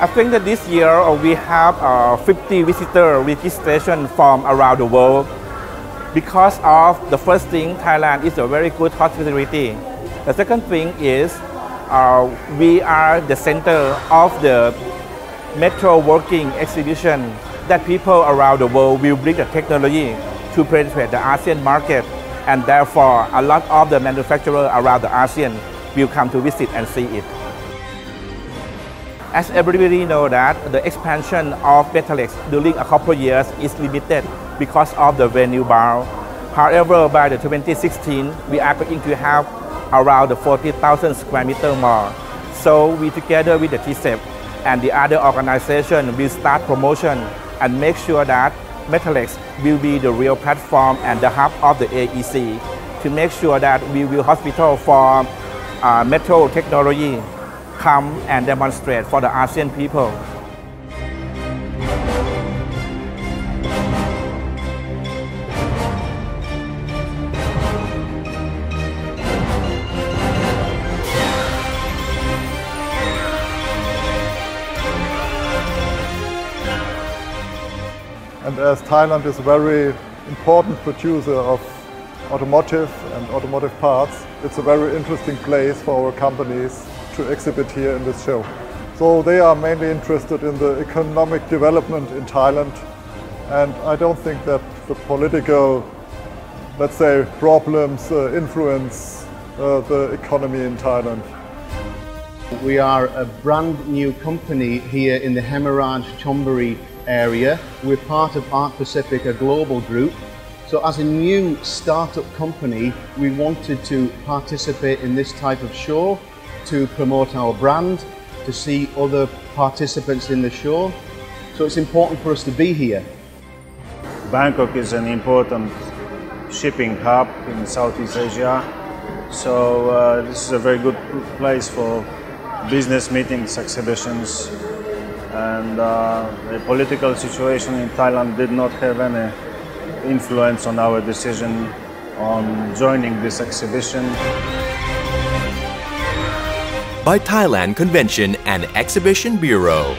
I think that this year we have 50 visitor registration from around the world because of the first thing, Thailand is a very good hospitality. The second thing is we are the center of the Metro Working exhibition that people around the world will bring the technology to penetrate the ASEAN market, and therefore a lot of the manufacturers around the ASEAN will come to visit and see it. As everybody knows that the expansion of Metalex during a couple of years is limited because of the venue bar. However, by the 2016, we are going to have around 40,000 square meter more. So we together with the TCEP and the other organization will start promotion and make sure that Metalex will be the real platform and the hub of the AEC to make sure that we will hospital for metal technology come and demonstrate for the ASEAN people. And as Thailand is a very important producer of automotive and automotive parts, it's a very interesting place for our companies to exhibit here in this show. So they are mainly interested in the economic development in Thailand, and I don't think that the political, let's say, problems influence the economy in Thailand. We are a brand new company here in the Hemaraj Chonburi area. We're part of Art Pacific, a global group. So as a new startup company, we wanted to participate in this type of show to promote our brand, to see other participants in the show. So it's important for us to be here. Bangkok is an important shipping hub in Southeast Asia. So this is a very good place for business meetings, exhibitions. And the political situation in Thailand did not have any influence on our decision on joining this exhibition. By Thailand Convention and Exhibition Bureau.